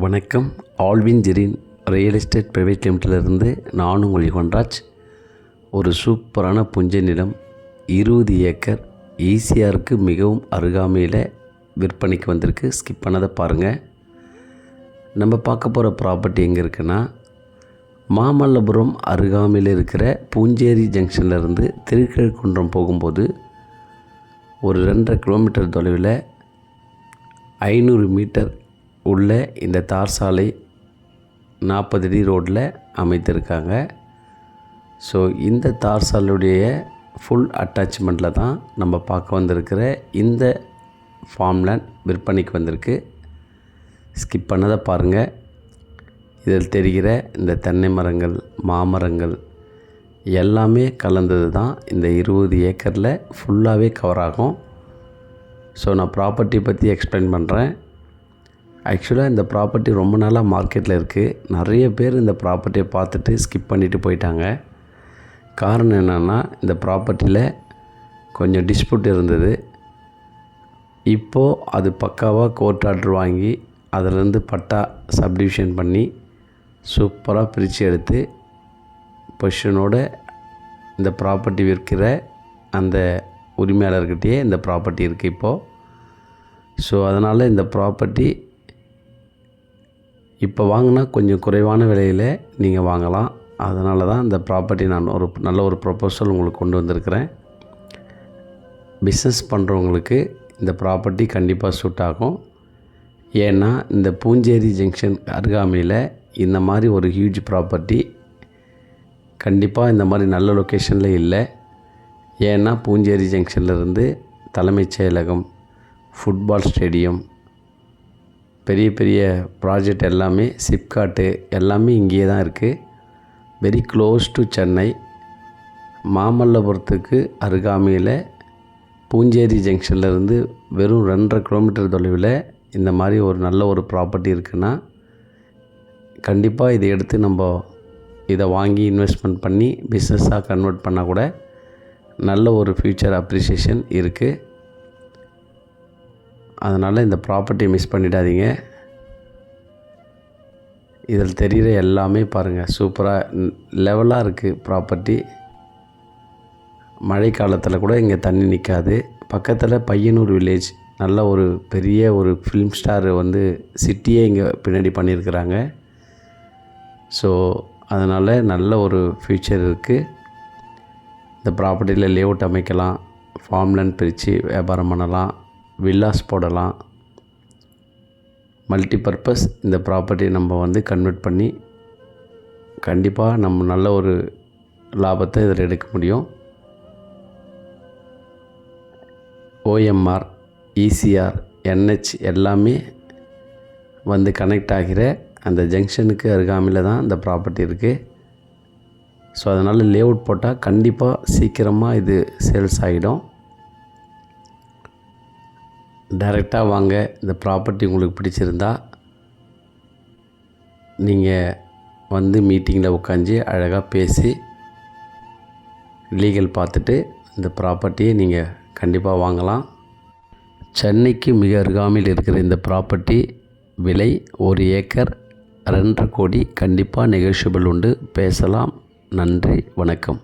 வணக்கம். Alvin Jerin real estate private லிமிட்டிலிருந்து நான் உங்கள் யுகன்ராஜ். ஒரு சூப்பரான புஞ்சை நிலம் 20 ஏக்கர் ஈசிஆருக்கு மிகவும் அருகாமையில் விற்பனைக்கு வந்திருக்கு. ஸ்கிப் பண்ணதை பாருங்கள். நம்ம பார்க்க போகிற ப்ராப்பர்ட்டி எங்கே இருக்குன்னா, மாமல்லபுரம் அருகாமையில் இருக்கிற பூஞ்சேரி ஜங்ஷன்லேருந்து திருக்கழுக்குன்றம் போகும்போது ஒரு 2.5 கிலோமீட்டர் தொலைவில் 500 மீட்டர் உள்ள இந்த தார் சாலை 40 அடி ரோட்டில் அமைத்திருக்காங்க. ஸோ இந்த தார் சாலையுடைய ஃபுல் அட்டாச்மெண்ட்டில் தான் நம்ம பார்க்க வந்திருக்கிற இந்த ஃபார்ம்லேண்ட் விற்பனைக்கு வந்திருக்கு. ஸ்கிப் பண்ணதை பாருங்கள். இதில் தெரிகிற இந்த தென்னை மரங்கள், மாமரங்கள் எல்லாமே கலந்தது தான் இந்த 20 ஏக்கரில் ஃபுல்லாகவே கவர் ஆகும். ஸோ நான் ப்ராப்பர்ட்டி பற்றி எக்ஸ்பிளைன் பண்ணுறேன். ஆக்சுவலாக இந்த ப்ராப்பர்ட்டி ரொம்ப நாளாக மார்க்கெட்டில் இருக்குது. நிறைய பேர் இந்த ப்ராப்பர்ட்டியை பார்த்துட்டு ஸ்கிப் பண்ணிவிட்டு போயிட்டாங்க. காரணம் என்னென்னா, இந்த ப்ராப்பர்ட்டியில் கொஞ்சம் டிஸ்பியூட் இருந்தது. இப்போது அது பக்காவாக கோர்ட் ஆர்டர் வாங்கி அதிலேருந்து பட்டா சப்டிவிஷன் பண்ணி சூப்பராக பிரித்து எடுத்து பொசிஷனோடு இந்த ப்ராப்பர்ட்டி விற்கிற அந்த உரிமையாளர்கிட்டயே இந்த ப்ராப்பர்ட்டி இருக்குது இப்போது. ஸோ அதனால் இந்த ப்ராப்பர்ட்டி இப்போ வாங்கினா கொஞ்சம் குறைவான விலையில் நீங்கள் வாங்கலாம். அதனால தான் இந்த ப்ராப்பர்ட்டி நான் நல்ல ஒரு ப்ரொபோசல் உங்களுக்கு கொண்டு வந்திருக்கிறேன். பிஸ்னஸ் பண்ணுறவங்களுக்கு இந்த ப்ராப்பர்ட்டி கண்டிப்பாக சூட் ஆகும். ஏன்னா இந்த பூஞ்சேரி ஜங்ஷன் அருகாமையில் இந்த மாதிரி ஒரு ஹியூஜ் ப்ராப்பர்ட்டி கண்டிப்பாக இந்த மாதிரி நல்ல லொக்கேஷனில் இல்லை. ஏன்னா பூஞ்சேரி ஜங்ஷன்லேருந்து தலைமைச் செயலகம், ஃபுட்பால் ஸ்டேடியம், பெரிய பெரிய ப்ராஜெக்ட் எல்லாமே, சிப்காட்டு எல்லாமே இங்கேயே தான் இருக்குது. Very close to Chennai. மாமல்லபுரத்துக்கு அருகாமையில் பூஞ்சேரி ஜங்ஷன்லேருந்து வெறும் 2.5 கிலோமீட்டர் தொலைவில் இந்த மாதிரி ஒரு நல்ல ஒரு ப்ராப்பர்ட்டி இருக்குன்னா கண்டிப்பாக இதை எடுத்து நம்ம இதை வாங்கி இன்வெஸ்ட்மெண்ட் பண்ணி பிஸ்னஸாக கன்வெர்ட் பண்ணால் கூட நல்ல ஒரு ஃப்யூச்சர் அப்ரிசியேஷன் இருக்குது. அதனால் இந்த ப்ராப்பர்ட்டியை மிஸ் பண்ணிடாதீங்க. இதில் தெரிகிற எல்லாமே பாருங்கள், சூப்பராக லெவலாக இருக்குது ப்ராப்பர்ட்டி. மழை காலத்தில் கூட இங்கே தண்ணி நிற்காது. பக்கத்தில் பையனூர் வில்லேஜ், நல்ல ஒரு பெரிய ஒரு ஃபிலிம் ஸ்டார் சிட்டியே இங்கே பின்னாடி பண்ணியிருக்கிறாங்க. ஸோ அதனால் நல்ல ஒரு ஃப்யூச்சர் இருக்குது. இந்த ப்ராப்பர்ட்டியில் லேஅவுட் அமைக்கலாம், ஃபார்ம்லேண்ட் பிரித்து வியாபாரம் பண்ணலாம், வில்லாஸ் போடலாம், மல்டிபர்பஸ் இந்த ப்ராப்பர்ட்டியை நம்ம கன்வெர்ட் பண்ணி கண்டிப்பாக நம்ம நல்ல ஒரு லாபத்தை இதில் எடுக்க முடியும். OMR, ECR, NH எல்லாமே கனெக்ட் ஆகிற அந்த ஜங்ஷனுக்கு அருகாமையில் தான் இந்த ப்ராப்பர்ட்டி இருக்குது. ஸோ அதனால் லேஅவுட் போட்டால் கண்டிப்பாக சீக்கிரமாக இது சேல்ஸ் ஆகிடும். டைரெக்டாக வாங்க. இந்த ப்ராப்பர்ட்டி உங்களுக்கு பிடிச்சிருந்தா நீங்கள் மீட்டிங்கில் உட்காந்து அழகாக பேசி லீகல் பார்த்துட்டு இந்த ப்ராப்பர்ட்டியை நீங்கள் கண்டிப்பாக வாங்கலாம். சென்னைக்கு மிக அருகாமையில் இருக்கிற இந்த ப்ராப்பர்ட்டி விலை 1 ஏக்கர் 2.5 கோடி. கண்டிப்பாக நெகோஷியபிள் உண்டு, பேசலாம். நன்றி, வணக்கம்.